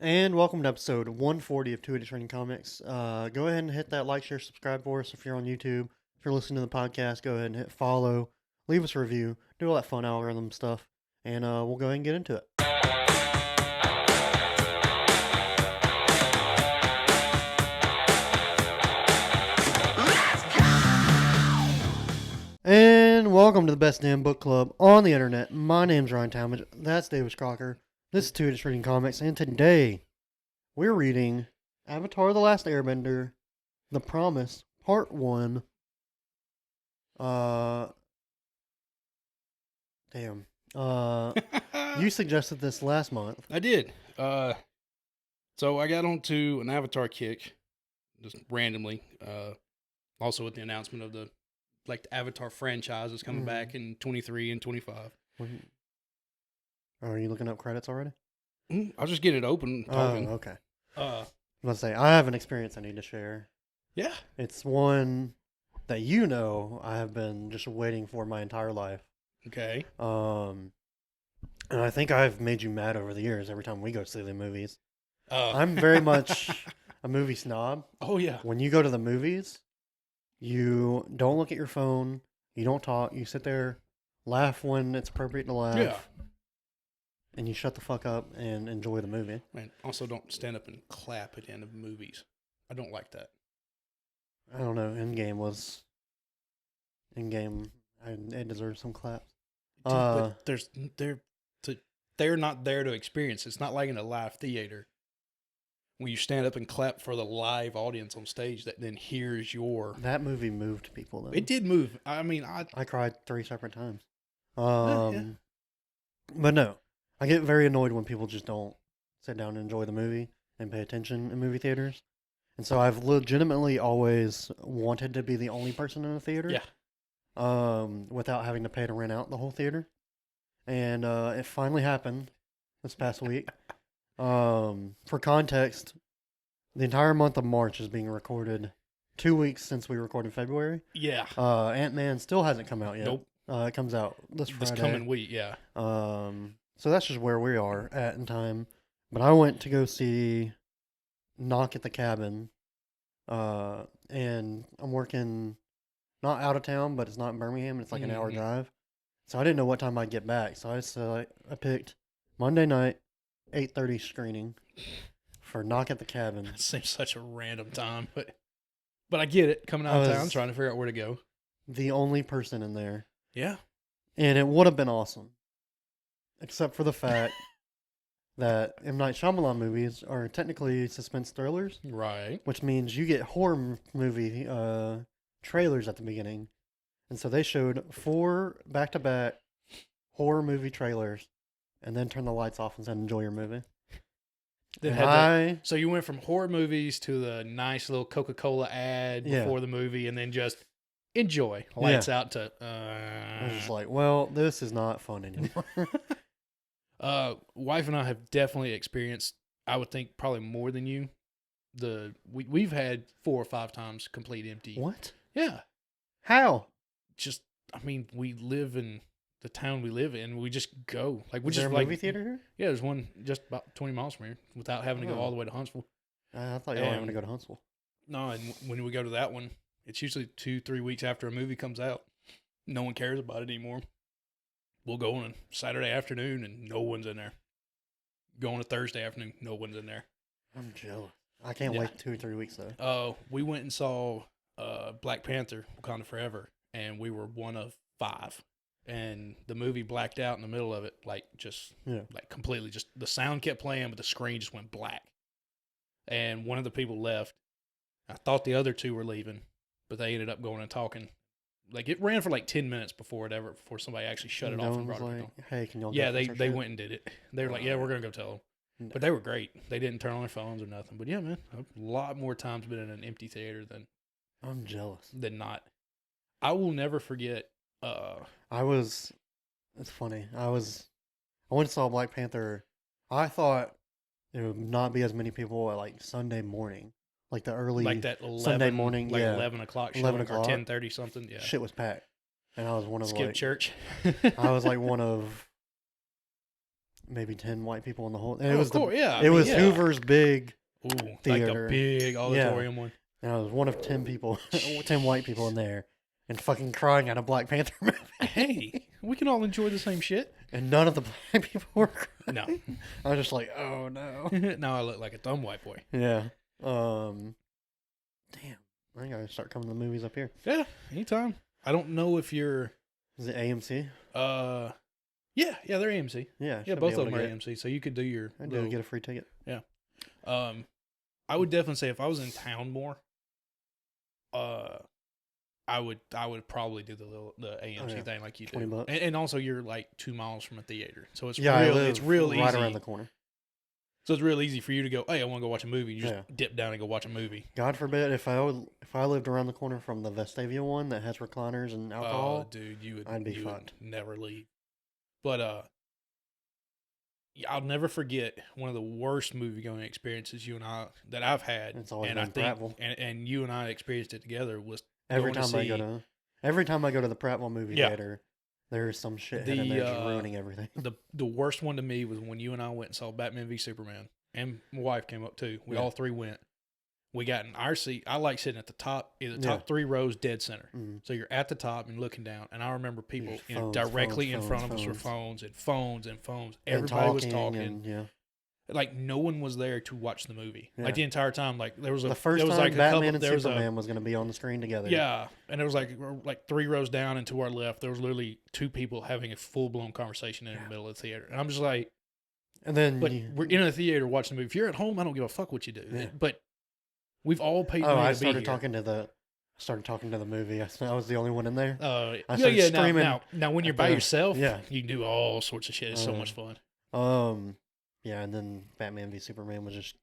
And welcome to episode 140 of 280 Training Comics. Go ahead and hit that like, share, subscribe for us if you're on YouTube. If you're listening to the podcast, go ahead and hit follow, leave us a review, do all that fun algorithm stuff, and we'll go ahead and get into it. And welcome to the best damn book club on the internet. My name's Ryan Talmadge. That's David Crocker. This is 280 Training Comics, and today we're reading Avatar: The Last Airbender, The Promise, Part 1. Damn. You suggested this last month. I did. So I got onto an Avatar kick, just randomly. Also with the announcement of the Avatar franchise is coming back in 23 and 25. Are you looking up credits already? I'll just get it open. Talking. Oh, okay. I was going to say, I have an experience I need to share. Yeah. It's one that I have been just waiting for my entire life. Okay. And I think I've made you mad over the years every time we go see the movies. I'm very much a movie snob. Oh, yeah. When you go to the movies, you don't look at your phone, you don't talk, you sit there, laugh when it's appropriate to laugh. Yeah. And you shut the fuck up and enjoy the movie. And also don't stand up and clap at the end of movies. I don't like that. I don't know. Endgame, it deserves some claps. But they're not there to experience. It's not like in a live theater when you stand up and clap for the live audience on stage that then hears your... That movie moved people, though. It did move. I mean, I cried 3 separate times. Yeah. But no, I get very annoyed when people just don't sit down and enjoy the movie and pay attention in movie theaters. And so I've legitimately always wanted to be the only person in the theater. Yeah. Without having to pay to rent out the whole theater. And it finally happened this past week. For context, the entire month of March is being recorded 2 weeks since we recorded February. Yeah. Ant-Man still hasn't come out yet. Nope. It comes out this Friday. This coming week, yeah. So that's just where we are at in time. But I went to go see Knock at the Cabin. And I'm working not out of town, but it's not in Birmingham. It's like an hour drive. So I didn't know what time I'd get back. So I picked Monday night, 8:30 screening for Knock at the Cabin. It seems such a random time, but I get it. Coming out of town, trying to figure out where to go. The only person in there. Yeah. And it would have been awesome. Except for the fact that M. Night Shyamalan movies are technically suspense thrillers. Right. Which means you get horror movie trailers at the beginning. And so they showed 4 back-to-back horror movie trailers and then turned the lights off and said, enjoy your movie. So you went from horror movies to the nice little Coca-Cola ad before the movie and then just enjoy. Lights out to... I was just like, well, this is not fun anymore. Wife and I have definitely experienced, I would think, probably more than you. We've had 4 or 5 times complete empty. What? Yeah. How? Just, I mean, we live in the town we live in. We just go. Is there a movie theater here? Yeah, there's one just about 20 miles from here without having to go all the way to Huntsville. I thought you were having to go to Huntsville. No, and when we go to that one, it's usually 2-3 weeks after a movie comes out. No one cares about it anymore. We'll go on a Saturday afternoon and no one's in there. Go on a Thursday afternoon, no one's in there. I'm jealous. I can't wait 2 or 3 weeks though. We went and saw Black Panther, Wakanda Forever, and we were one of 5. And the movie blacked out in the middle of it, like completely. Just the sound kept playing, but the screen just went black. And one of the people left. I thought the other 2 were leaving, but they ended up going and talking. Like it ran for like 10 minutes before somebody actually shut it off and brought it on. Hey, can y'all? Yeah, they went and did it. They were like, yeah, we're gonna go tell them. No. But they were great. They didn't turn on their phones or nothing. But yeah, man, a lot more times been in an empty theater than I'm jealous than not. I will never forget. It's funny. I went and saw Black Panther. I thought there would not be as many people at like Sunday morning. Like the early that 11, Sunday morning, 11 o'clock show, 11 o'clock. or 10:30 something. Yeah, shit was packed, and I was one of skip church. I was like one of maybe 10 white people in the whole. And Oh, it was of course, yeah. it was Hoover's big Ooh, like theater. the big auditorium one. And I was one of 10 people, 10 white people in there, and fucking crying at a Black Panther movie. Hey, we can all enjoy the same shit. And none of the black people were crying. No. I was just like, oh no. Now I look like a dumb white boy. Yeah. Damn. I think I gotta start coming to the movies up here. Yeah, anytime. I don't know if you're. Is it AMC? Yeah, they're AMC. Yeah. Yeah, both of them are AMC, so you could do your. I do get a free ticket. Yeah. I would definitely say if I was in town more, I would probably do the AMC thing like you do. $20. And also you're like 2 miles from a theater, so it's it's real right easy. around the corner. So it's real easy for you to go, hey, I want to go watch a movie. You just dip down and go watch a movie. God forbid if I lived around the corner from the Vestavia one that has recliners and alcohol. Oh, dude, I'd be would fucked. never leave. But I'll never forget one of the worst movie going experiences you and I that I've had. It's always and been I think Prattville. And you and I experienced it together was Every time I go to the Prattville movie theater, there's some shit in there just ruining everything. The worst one to me was when you and I went and saw Batman v Superman, and my wife came up too. We all three went. We got in our seat. I like sitting at the top, top 3 rows, dead center. Mm. So you're at the top and looking down. And I remember people Phones, directly in front of us were phones and phones and phones. Everybody was talking. And, like no one was there to watch the movie. Like the entire time, like there was the first time like Batman and Superman was going to be on the screen together. Yeah, and it was like 3 rows down and to our left, there was literally 2 people having a full blown conversation in the middle of the theater, and I'm just like, and then we're in a theater watching the movie. If you're at home, I don't give a fuck what you do. Yeah. But we've all paid money I to started be here. talking to the movie. I was the only one in there. I started screaming. Now when you're by yourself, you can do all sorts of shit. It's so much fun. Yeah, and then Batman v Superman was just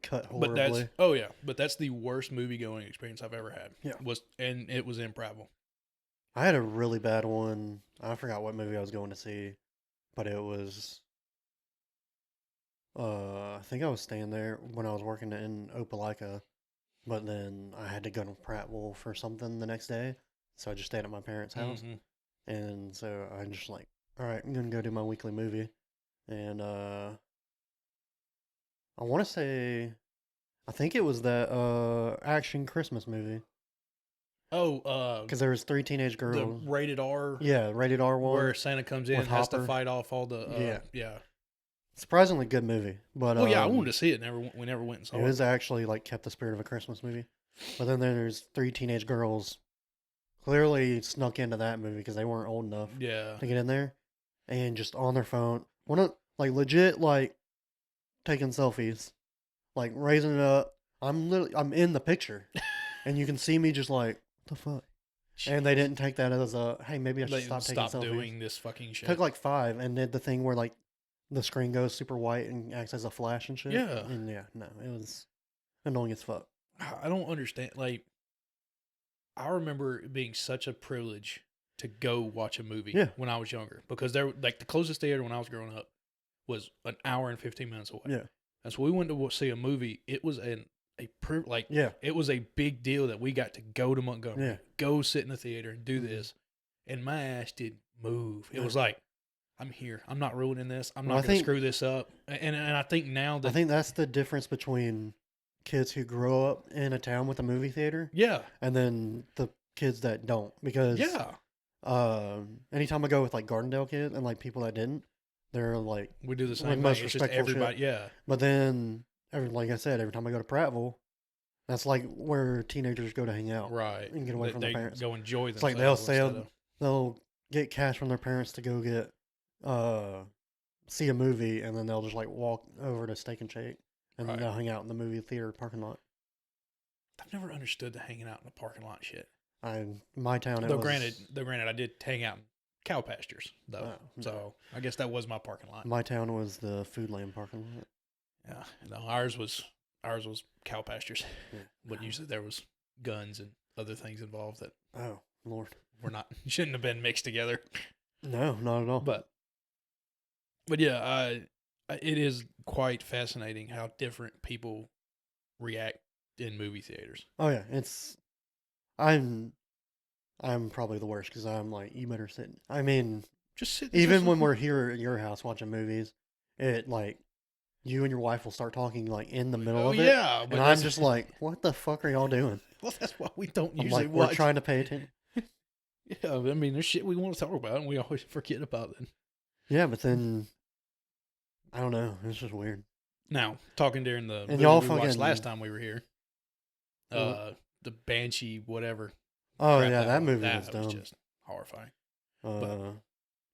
cut horribly. But that's the worst movie going experience I've ever had. Yeah, and it was in Prattville. I had a really bad one. I forgot what movie I was going to see, but it was. I think I was staying there when I was working in Opelika, but then I had to go to Prattville for something the next day, so I just stayed at my parents' house, and so I just like, all right, I'm gonna go do my weekly movie, and I want to say, I think it was that action Christmas movie. Oh, because there was 3 teenage girls. The rated R. Yeah, rated R one where Santa comes in and has to fight off all the. Yeah. Surprisingly good movie, but I wanted to see it. We never went and saw it. It was actually like kept the spirit of a Christmas movie, but then there's 3 teenage girls, clearly snuck into that movie because they weren't old enough. To get in there, and just on their phone, like legit like taking selfies, like raising it up. I'm in the picture, and you can see me just like, what the fuck. And they didn't take that as a hey, maybe I should stop taking selfies. Doing this fucking shit. Took like 5 and did the thing where like the screen goes super white and acts as a flash and shit. Yeah. And it was annoying as fuck. I don't understand. Like, I remember it being such a privilege to go watch a movie when I was younger, because there, like, the closest theater when I was growing up was an hour and 15 minutes away. Yeah. And so we went to see a movie. It was it was a big deal that we got to go to Montgomery, go sit in the theater and do this. And my ass didn't move. It was like, I'm here. I'm not ruining this. I'm not going to screw this up. And I think now that... I think that's the difference between kids who grow up in a town with a movie theater. Yeah. And then the kids that don't. Because... anytime I go with like Gardendale kids and like people that didn't, they're like... We do the same thing. Most it's respectful just everybody, shit. But then, like I said, every time I go to Prattville, that's like where teenagers go to hang out. Right. And get away from their parents. Go enjoy themselves. It's like they'll get cash from their parents to go get... see a movie, and then they'll just like walk over to Steak and Shake, and then they'll hang out in the movie theater parking lot. I've never understood the hanging out in the parking lot shit. My town. Granted, I did hang out in cow pastures though, so I guess that was my parking lot. My town was the Foodland parking lot. Yeah, no, ours was cow pastures, but usually there was guns and other things involved that. Oh Lord, shouldn't have been mixed together. No, not at all. But yeah, it is quite fascinating how different people react in movie theaters. Oh yeah, I'm probably the worst because I'm like, you better sit. I mean, just sit. Even when we're here at your house watching movies, it like you and your wife will start talking like in the middle Oh of it. yeah, And I'm just like, what the fuck are y'all doing? well, that's why we don't I'm usually like, watch. we're trying to pay attention. Yeah, I mean, there's shit we want to talk about, and we always forget about it. Yeah, but then I don't know. It's just weird. Now, talking during the And movie y'all we watched fucking- last time we were here, What? the Banshee, whatever. Oh crap yeah, that movie that was dumb. just horrifying. Uh,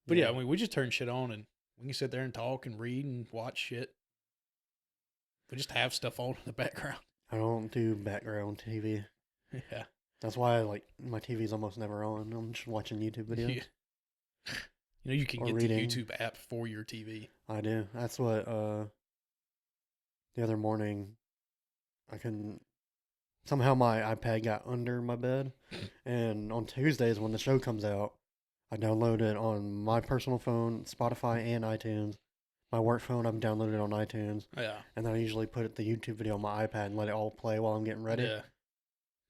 But yeah, I mean, we just turn shit on and we can sit there and talk and read and watch shit. We just have stuff on in the background. I don't do background TV. Yeah. That's why my TV's almost never on. I'm just watching YouTube videos. Yeah. You know, you can Or get reading. the YouTube app for your TV. I do. That's what the other morning I couldn't somehow my iPad got under my bed, and on Tuesdays when the show comes out, I download it on my personal phone, Spotify, and iTunes. My work phone, I've downloaded it on iTunes, Yeah. and then I usually put the YouTube video on my iPad and let it all play while I'm getting ready. Yeah.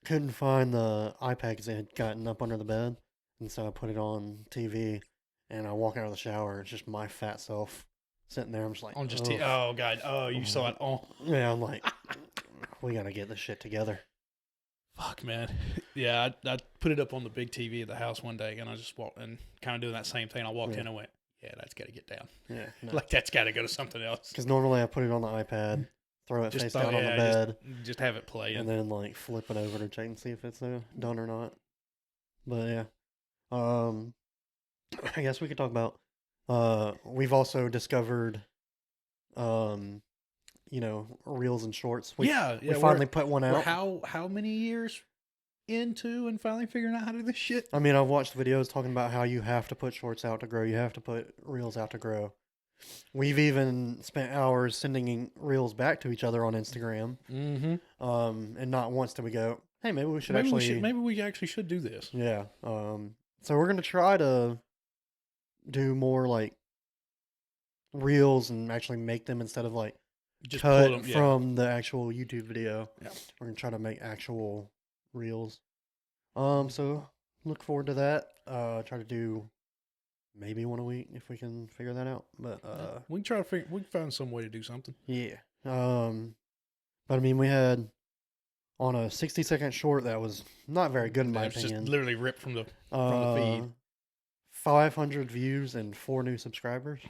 Couldn't find the iPad because it had gotten up under the bed, and so I put it on TV, and I walk out of the shower. It's just my fat self sitting there. I'm just like, On just "Ugh." oh god. Oh, you saw it on. Yeah, I'm like, we gotta get this shit together. Fuck, man. Yeah, I put it up on the big TV at the house one day, and I just walked and kind of doing that same thing. I walked in and went, yeah, that's got to get down. Yeah, no. Like, that's got to go to something else. Because normally I put it on the iPad, throw it face down on the bed, just have it play. and then like flip it over to check and see if it's done or not. But yeah, I guess we could talk about. We've also discovered, reels and shorts. We finally put one we're out. how many years into and finally figuring out how to do this shit? I mean, I've watched videos talking about how you have to put shorts out to grow. You have to put reels out to grow. We've even spent hours sending reels back to each other on Instagram. Mm-hmm. And not once did we go, hey, maybe we should maybe we actually should do this. Yeah. So we're gonna try to do more like reels and actually make them instead of like Just cut pull them, from the actual YouTube video. Yeah. We're gonna try to make actual reels. So look forward to that. Try to do maybe one a week if we can figure that out. But we can try to figure. We can find some way to do something. yeah. But I mean, we had on a 60-second short that was not very good in my It's opinion. just literally ripped from the feed. 500 views and 4 new subscribers.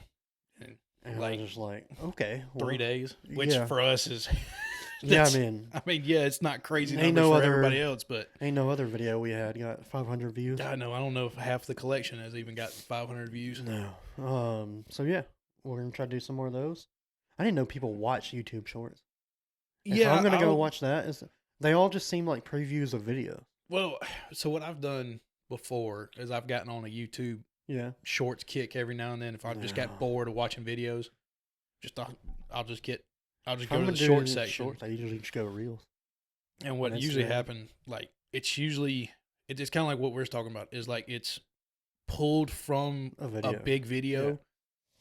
And I Like, was just like, okay. 3 days, which yeah. for us is. Yeah, I mean, yeah, it's not crazy Ain't numbers no for other- everybody else, but ain't no other video we had got 500 views. I know. I don't know if half the collection has even got 500 views. No. So yeah, we're gonna try to do some more of those. I didn't know people watch YouTube Shorts. If I'm gonna go watch that. They all just seem like previews of videos. Well, so what I've done before is I've gotten on a YouTube Yeah. Shorts kick every now and then. If I just got bored of watching videos, I'll just go to the short section. Shorts, I usually just go reels. And what usually happens, like it's kind of like what we're talking about, is like it's pulled from a big video,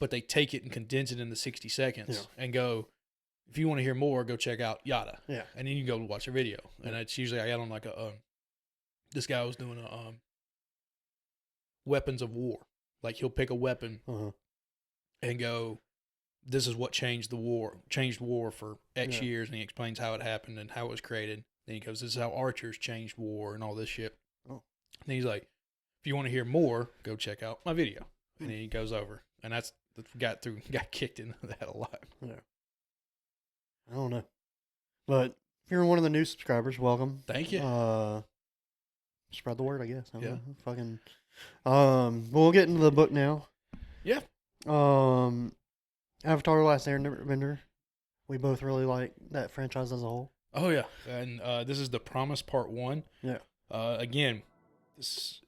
but they take it and condense it into 60 seconds and go, if you want to hear more, go check out yada. Yeah. And then you go watch a video. And it's usually, I got on like this guy was doing a weapons of war. Like he'll pick a weapon and go, this is what changed war for X years, and he explains how it happened and how it was created. Then he goes, this is how archers changed war and all this shit. Oh. And he's like, if you want to hear more, go check out my video. And then he goes over, and that's got kicked into that a lot. Yeah. I don't know, but if you're one of the new subscribers, welcome. Thank you. Spread the word, I guess. I don't know. Fucking. We'll get into the book now. Yeah. Avatar: Last Airbender. We both really like that franchise as a whole. Oh yeah, and this is The Promise Part 1. Yeah. Again,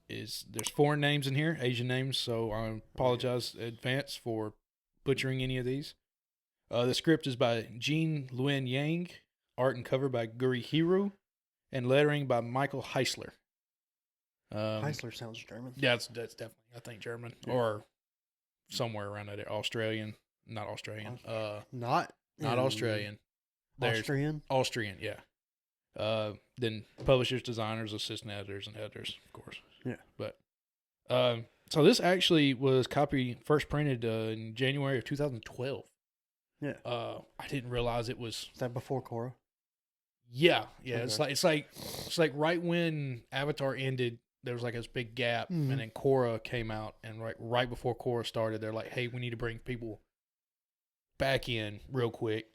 there's foreign names in here, Asian names, so I apologize in advance for butchering any of these. The script is by Jean Luen Yang, art and cover by Guri Hiru, and lettering by Michael Heisler. Heisler sounds German. Yeah, that's definitely, I think, German or somewhere around that area. Australian, not Australian. Not Australian. Austrian? Austrian, yeah. Then publishers, designers, assistant editors, and editors, of course. Yeah. But so this actually was first printed in January of 2012. Yeah. I didn't realize it was. Is that before Korra? Yeah. Okay. It's like right when Avatar ended, there was like this big gap, Mhm. and then Korra came out, and right before Korra started, they're like, "Hey, we need to bring people back in real quick,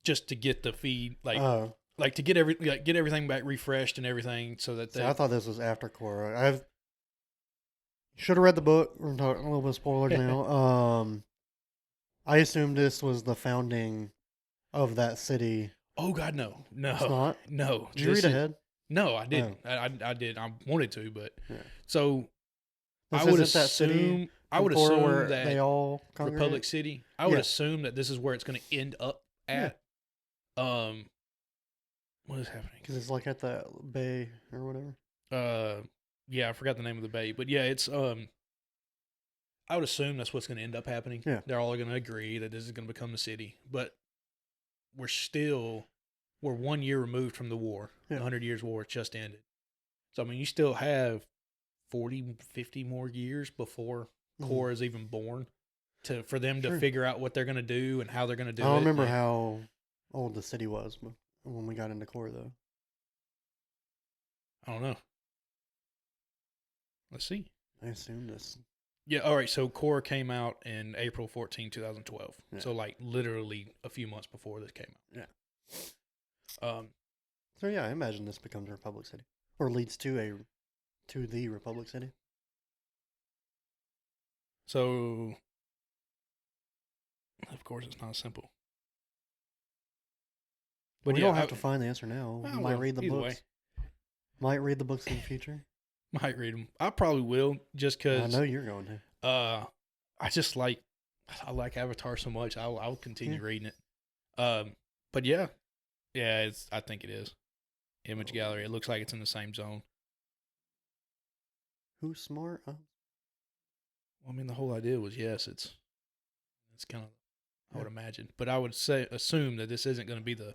just to get the feed like to get get everything back refreshed and everything, so that See, I thought this was after Korra. I should have read the book. We're talking a little bit of spoilers now. I assumed this was the founding of that city. Oh God, no, It's not. no. Did you read ahead? No, I didn't. I did. I wanted to, but Yeah. so This I would isn't that city assume where that they all Republic congregate? City. I would Yeah. assume that this is where it's going to end up at. What is happening? Because it's like at the bay or whatever. Yeah, I forgot the name of the bay, but yeah, it's I would assume that's what's going to end up happening. Yeah. They're all going to agree that this is going to become the city, but we're 1 year removed from the war. Yeah. The 100 Years' War just ended. So I mean, you still have 40, 50 more years before Korra is even born for them to figure out what they're going to do and how they're going to do it. I don't remember how old the city was when we got into Korra, though. I don't know. Let's see. I assume this. Yeah, all right. So Korra came out in April 14, 2012. Yeah. So like literally a few months before this came out. Yeah. So yeah, I imagine this becomes a Republic City, or leads to the Republic City. So, of course, it's not simple. But we don't have to find the answer now. We might read the books. Way. Might read the books in the future. Might read them. I probably will, just because. I know you're going to. I like Avatar so much. I'll continue reading it. But yeah, I think it is. Image Gallery. It looks like it's in the same zone. Who's smart? Well, I mean, the whole idea was it's kind of, I would imagine, but I would assume that this isn't going to be they're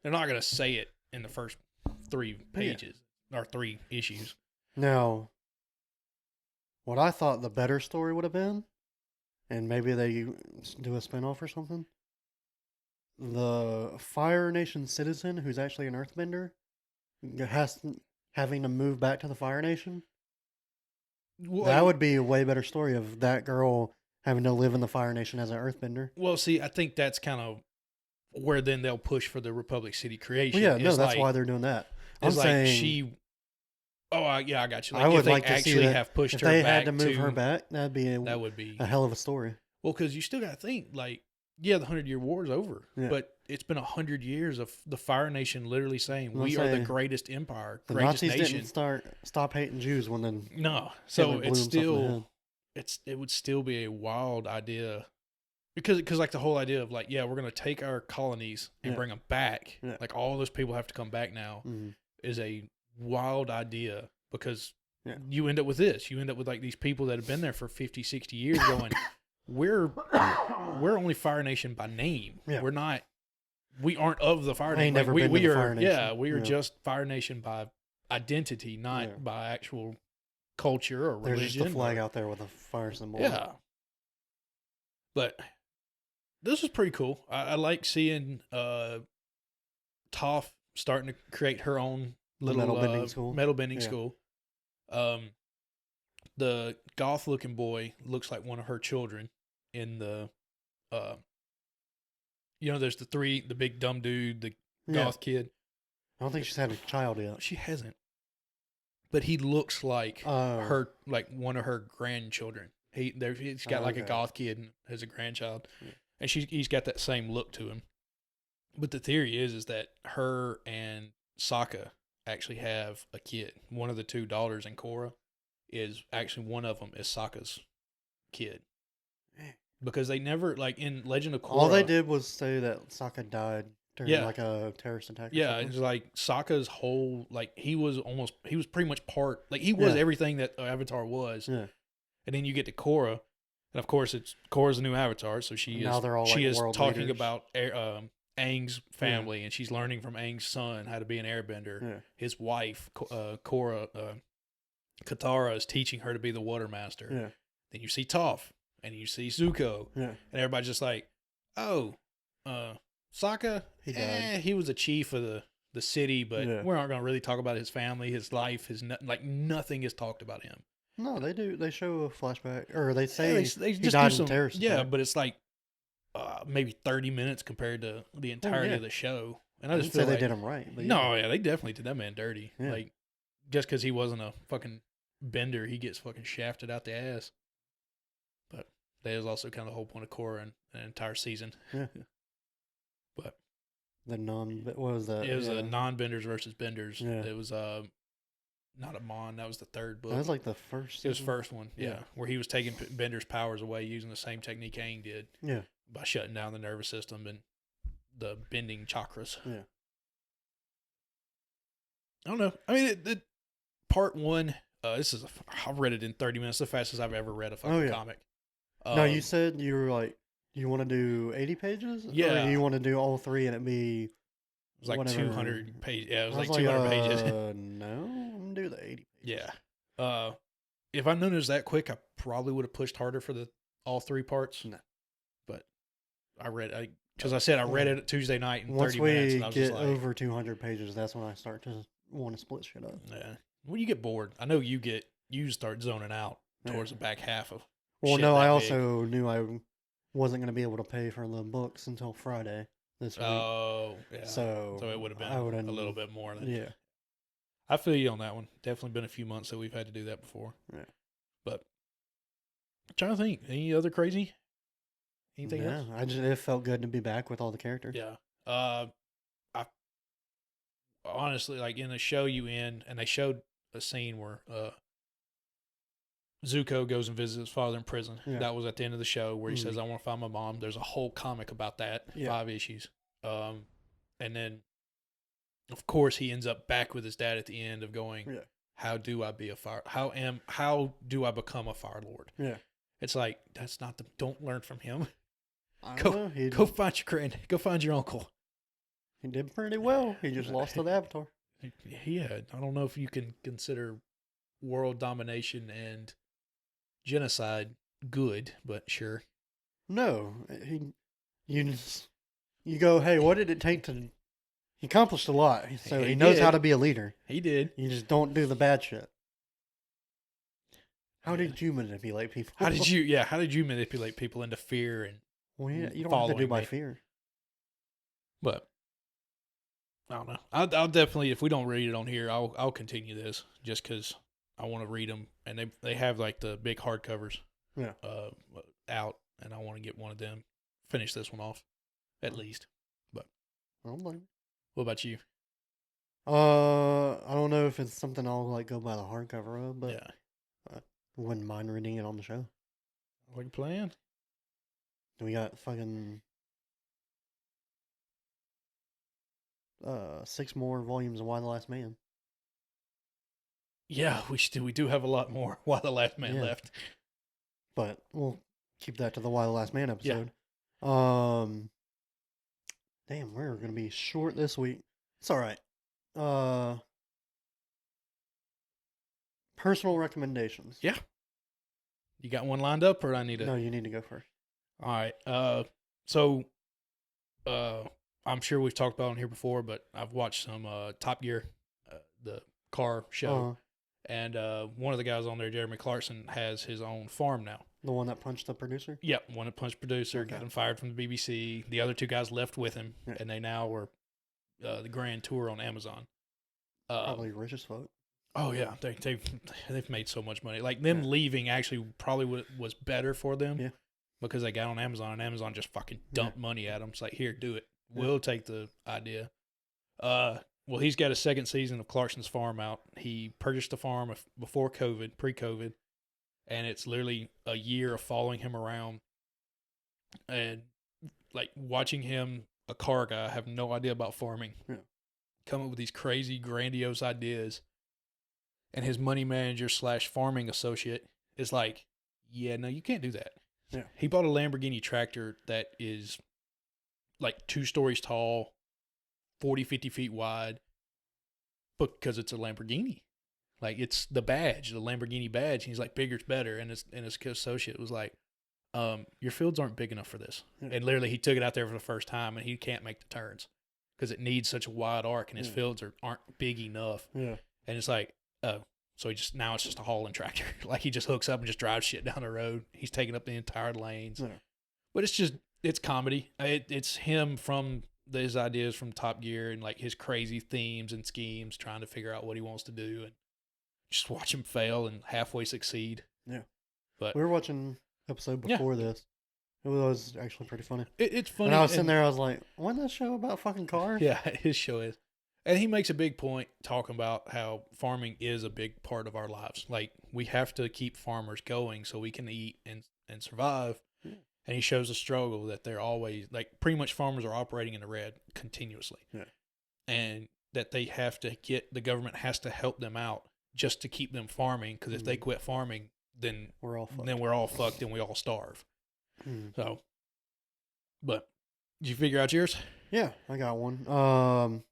not going to say it in the first 3 pages or 3 issues. Now, what I thought the better story would have been, and maybe they do a spinoff or something, the Fire Nation citizen who's actually an Earthbender having to move back to the Fire Nation. Well, that would be a way better story of that girl having to live in the Fire Nation as an Earthbender. Well, see, I think that's kind of where then they'll push for the Republic City creation. Well, yeah, no, that's why they're doing that. I'm saying I got you. Like, I would if they like to actually see that, have pushed if her they back had to move her back, that would be a hell of a story. Well, because you still got to think, like, the 100-Year War is over, but it's been 100 years of the Fire Nation literally saying we are the greatest empire, the greatest Nazis nation. Didn't stop hating Jews when then so it's still it would still be a wild idea because like the whole idea of like we're gonna take our colonies and bring them back, like all those people have to come back now, is a wild idea because you end up with like these people that have been there for 50, 60 years going. We're only Fire Nation by name. Yeah. We aren't of the Fire Nation. Never been to the Fire Nation. Yeah, we are just Fire Nation by identity, not by actual culture or religion. There's just a flag out there with a fire symbol. Yeah. But this is pretty cool. I like seeing Toph starting to create her own little metal bending school. The goth looking boy looks like one of her children in the there's the big dumb dude, the goth kid. I don't think she's had a child yet. She hasn't. But he looks like her, like one of her grandchildren. He's got like a goth kid and has a grandchild. Yeah. And he's got that same look to him. But the theory is that her and Sokka actually have a kid. One of the 2 daughters in Korra is actually one of them is Sokka's kid. Because they never, like in Legend of Korra. All they did was say that Sokka died during like a terrorist attack. Yeah, it's like Sokka's whole, like he was pretty much part, like he was everything that Avatar was. Yeah. And then you get to Korra, and of course Korra's the new Avatar, so she is talking leaders. About Aang's family, and she's learning from Aang's son how to be an airbender. Yeah. His wife, Korra, Katara, is teaching her to be the water master. Yeah. Then you see Toph. And you see Zuko, and everybody's just like, Oh, Sokka. He died. He was a chief of the city, but Yeah. we're not gonna really talk about his family, his life, like nothing is talked about him. No, they do. They show a flashback, or they Yeah, say they he just died do in some. terrorist Yeah, attack. but it's like maybe 30 minutes compared to the entirety of the show, and I I just didn't say feel they like did him right. But no, yeah, they definitely did that man dirty. Yeah. Like just because he wasn't a fucking bender, he gets fucking shafted out the ass. But that is also kind of the whole point of Korra and an entire season. Yeah. But what was that? it was a non-benders versus benders. Yeah. It was not a Mon. That was the third book. That was like the first. It was first one. Yeah. Yeah. Where he was taking Bender's powers away using the same technique Aang did. Yeah. By shutting down the nervous system and the bending chakras. Yeah. I don't know. I mean, part one. I read it in 30 minutes, the fastest I've ever read a fucking comic. No, you said you were like, you want to do 80 pages? Yeah. Or you want to do all three and it be. It was like whatever. 200 pages. Yeah, it was I like 200 pages. No, I'm gonna do the 80 pages. Yeah. If I known it was that quick, I probably would have pushed harder for the all three parts. No. But I read, because I said I read it Tuesday night in Once 30 minutes. And I we was just get like, over 200 pages, that's when I start to want to split shit up. yeah. When you get bored, I know you start zoning out towards the back half of. Well, shit no, that I big. also knew I wasn't going to be able to pay for the books until Friday this week. Oh, yeah. So it would have been a little bit more than. Yeah. I feel you on that one. Definitely been a few months that we've had to do that before. Yeah. But I'm trying to think. Any other crazy? Anything else? It felt good to be back with all the characters. Yeah. I honestly, like in the show you end, and they showed a scene where Zuko goes and visits his father in prison. Yeah. That was at the end of the show where he Mhm. says, "I want to find my mom." There's a whole comic about that, Yeah. 5 issues. And then, of course, he ends up back with his dad at the end of going, Yeah. "How do I be a fire? How do I become a Fire Lord?" Yeah. It's like that's not the. Don't learn from him. I don't know. Go find your Go find your uncle. He did pretty well. He just lost to the Avatar. Yeah, I don't know if you can consider world domination and genocide good, but sure. No, you go, hey, what did it take to? He accomplished a lot, so he knows how to be a leader. He did. You just don't do the bad shit. How did you manipulate people? How did you manipulate people into fear and Well, yeah, you don't have to following do by me? fear. But I don't know. I'll definitely, if we don't read it on here, I'll continue this just because I want to read them, and they have like the big hardcovers, out, and I want to get one of them. Finish this one off, at least. But I don't blame you. what about you? I don't know if it's something I'll like go by the hardcover of, but Yeah, I wouldn't mind reading it on the show. like a plan. We got fucking 6 more volumes of Why the Last Man. Yeah, we do have a lot more while the last man left. But we'll keep that to the Why the Last Man episode. Damn, we're gonna be short this week. It's alright. Personal recommendations. Yeah. You got one lined up, or I need to? No, you need to go first. All right. So, I'm sure we've talked about it on here before, but I've watched some Top Gear, the car show, and one of the guys on there, Jeremy Clarkson, has his own farm now. The one that punched the producer? Yep, one that punched producer, got him fired from the BBC. The other 2 guys left with him, and they now were the grand tour on Amazon. Probably rich as fuck. Oh yeah, they've made so much money. Like them leaving actually probably was better for them. Yeah. Because they got on Amazon and Amazon just fucking dumped money at them. It's like, here, do it. We'll take the idea. Well, he's got a second season of Clarkson's Farm out. He purchased the farm before COVID, pre-COVID, and it's literally a year of following him around and like watching him, a car guy, have no idea about farming, come up with these crazy, grandiose ideas. And his money manager / farming associate is like, yeah, no, you can't do that. Yeah. He bought a Lamborghini tractor that is like 2 stories tall, 40, 50 feet wide, because it's a Lamborghini. Like, it's the badge, the Lamborghini badge. And he's like, bigger's better. And his associate was like, your fields aren't big enough for this. Yeah. And literally, he took it out there for the first time, and he can't make the turns because it needs such a wide arc, and his fields aren't big enough. Yeah. And it's like, oh, so now it's just a hauling tractor. Like he just hooks up and just drives shit down the road. He's taking up the entire lanes. Yeah. But it's comedy. It's him from his ideas from Top Gear and like his crazy themes and schemes, trying to figure out what he wants to do, and just watch him fail and halfway succeed. Yeah. But we were watching episode before this. It was actually pretty funny. It's funny. And I was sitting there, I was like, wasn't that show about fucking cars? Yeah, his show is. And he makes a big point talking about how farming is a big part of our lives. Like, we have to keep farmers going so we can eat and survive. Yeah. And he shows the struggle that they're always, like, pretty much farmers are operating in the red continuously. Yeah. And that they have to the government has to help them out just to keep them farming. Because if they quit farming, then we're all fucked and we all starve. So, but did you figure out yours? Yeah, I got one.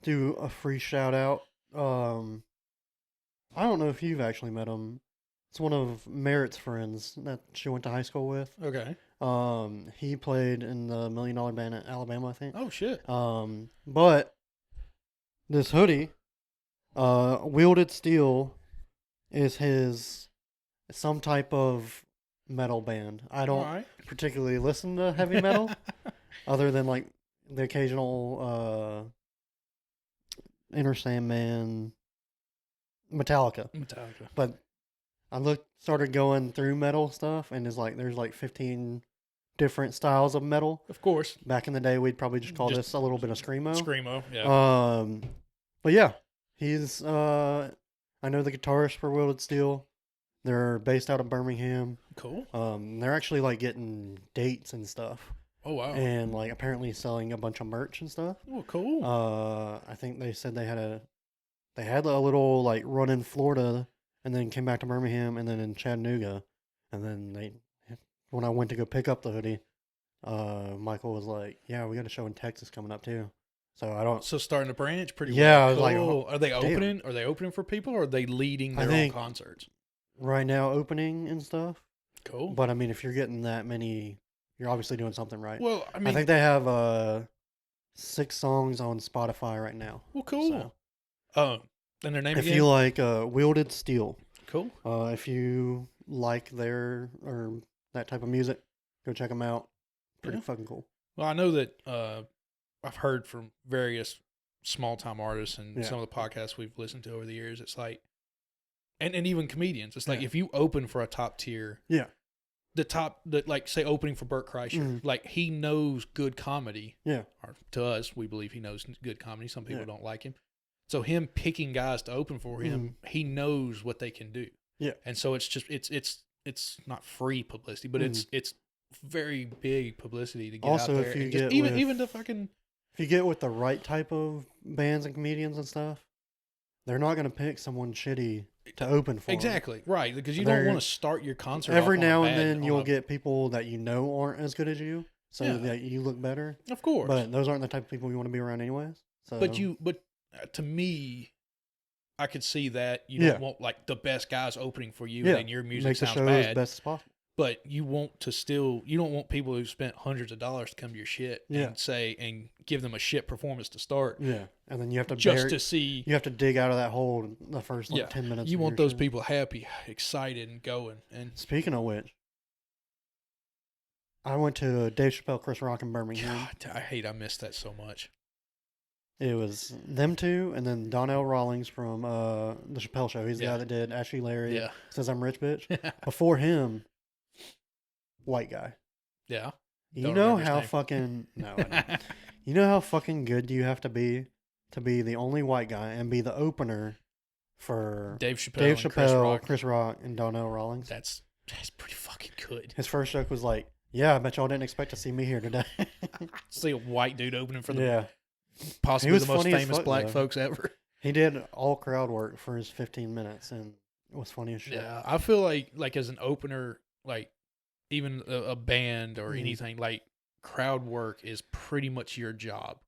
Do a free shout out. I don't know if you've actually met him. It's one of Merritt's friends that she went to high school with. Okay. He played in the $1 Million Band at Alabama, I think. Oh shit. But this hoodie, Wielded Steel, is his some type of metal band. I don't particularly listen to heavy metal, other than like the occasional Enter Sandman, Metallica. But I started going through metal stuff, and there's like 15 different styles of metal. Of course. Back in the day, we'd probably just call this a little bit of screamo. Screamo, yeah. But yeah, he's I know the guitarist for Wielded Steel. They're based out of Birmingham. Cool. They're actually like getting dates and stuff. Oh wow. And like apparently selling a bunch of merch and stuff. Oh cool. I think they said they had a little like run in Florida, and then came back to Birmingham, and then in Chattanooga, and then when I went to go pick up the hoodie, Michael was like, "Yeah, we got a show in Texas coming up too." So starting to branch pretty well. I was like, are they opening? Damn. Are they opening for people, or are they leading their own concerts? Right now, opening and stuff. Cool. But I mean, if you're getting that many, you're obviously doing something right. Well, I think they have 6 songs on Spotify right now. Well, cool. And their name if again? you like Wielded Steel. Cool. If you like that type of music, go check them out. Pretty fucking cool. Well, I know that I've heard from various small time artists and some of the podcasts we've listened to over the years. It's like, and even comedians. It's like if you open for a top tier, like say opening for Bert Kreischer, like he knows good comedy. Yeah. Or to us, we believe he knows good comedy. Some people don't like him. So him picking guys to open for him, he knows what they can do. Yeah. And so it's just it's not free publicity, but it's very big publicity to get out there. If you get even to fucking if you get with the right type of bands and comedians and stuff, they're not going to pick someone shitty to open for. Exactly. Right, because you don't want to start your concert every now and then you'll get people that you know aren't as good as you, so that you look better. Of course. But those aren't the type of people you want to be around anyways. So But to me, I could see that you don't want like the best guys opening for you and your music sounds bad. As best as possible. But you don't want people who spent hundreds of dollars to come to your shit and give them a shit performance to start. Yeah. And then you have to to see. You have to dig out of that hole the first 10 minutes. You want those people happy, excited, and going. And speaking of which, I went to Dave Chappelle, Chris Rock in Birmingham. God, I missed that so much. It was them two, and then Donnell Rawlings from the Chappelle Show. He's the guy that did Ashley Larry. Yeah. Says I'm Rich Bitch. Before him, white guy. Yeah. You know how fucking you know how fucking good do you have to be the only white guy and be the opener for Dave Chappelle, Chris Rock, and Donnell Rawlings? That's pretty fucking good. His first joke was like, "Yeah, I bet y'all didn't expect to see me here today." See a white dude opening for the possibly the most famous black folks ever. He did all crowd work for his 15 minutes, and it was funny as shit. Yeah, I feel like as an opener, like even a band or anything, like crowd work is pretty much your job.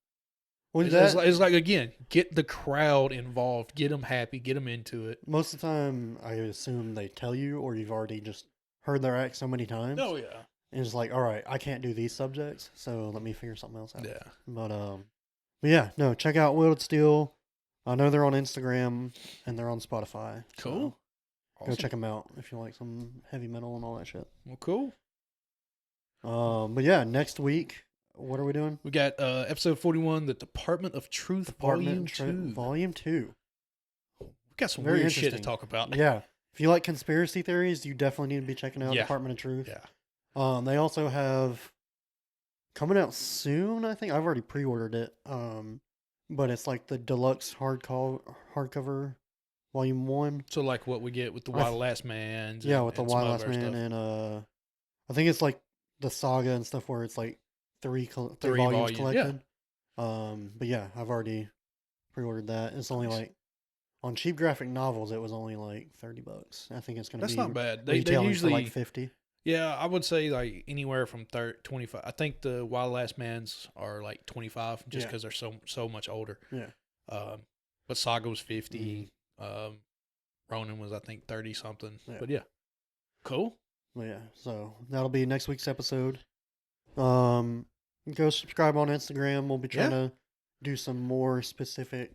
Well, it's like, again, get the crowd involved, get them happy, get them into it. Most of the time, I assume they tell you, or you've already just heard their act so many times. Oh yeah. And it's like, all right, I can't do these subjects, so let me figure something else out. Yeah. But yeah, no, check out Wielded Steel. I know they're on Instagram and they're on Spotify. Cool. So Awesome. go check them out if you like some heavy metal and all that shit. Well, cool. But yeah, next week, what are we doing? We got episode 41, The Department of Truth, Volume 2. Volume 2. We got some Very weird shit to interesting. talk about. Yeah. If you like conspiracy theories, you definitely need to be checking out Yeah. Department of Truth. Yeah. They also have coming out soon, I think. I've already pre-ordered it. But it's like the deluxe hardcover volume 1. So like what we get with the Wild Last Man. Yeah, with the Wild Last Man and I think it's like the saga and stuff where it's like three volumes collected. Yeah. But yeah, I've already pre-ordered that. It's only like on cheap graphic novels it was only like $30. I think it's going to be That's not bad. They retailing usually for like 50. Yeah, I would say like anywhere from 25. I think the Wild Last Mans are like 25 just because they're so much older. Yeah. But Saga was 50. Ronin was I think 30 something. Yeah. But yeah. Cool. Well, yeah, so that'll be next week's episode. Go subscribe on Instagram. We'll be trying to do some more specific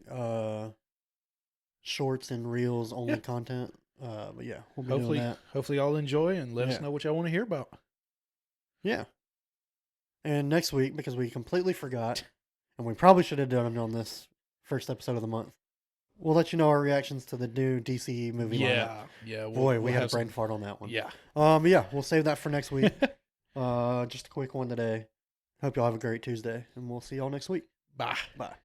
shorts and reels only content. But yeah, we'll be doing that. Hopefully y'all enjoy and let us know what y'all want to hear about. Yeah. And next week, because we completely forgot, and we probably should have done it on this first episode of the month, we'll let you know our reactions to the new DC movie lineup. Yeah. We had a brain fart on that one. Yeah. Yeah, we'll save that for next week. Just a quick one today. Hope y'all have a great Tuesday, and we'll see y'all next week. Bye. Bye.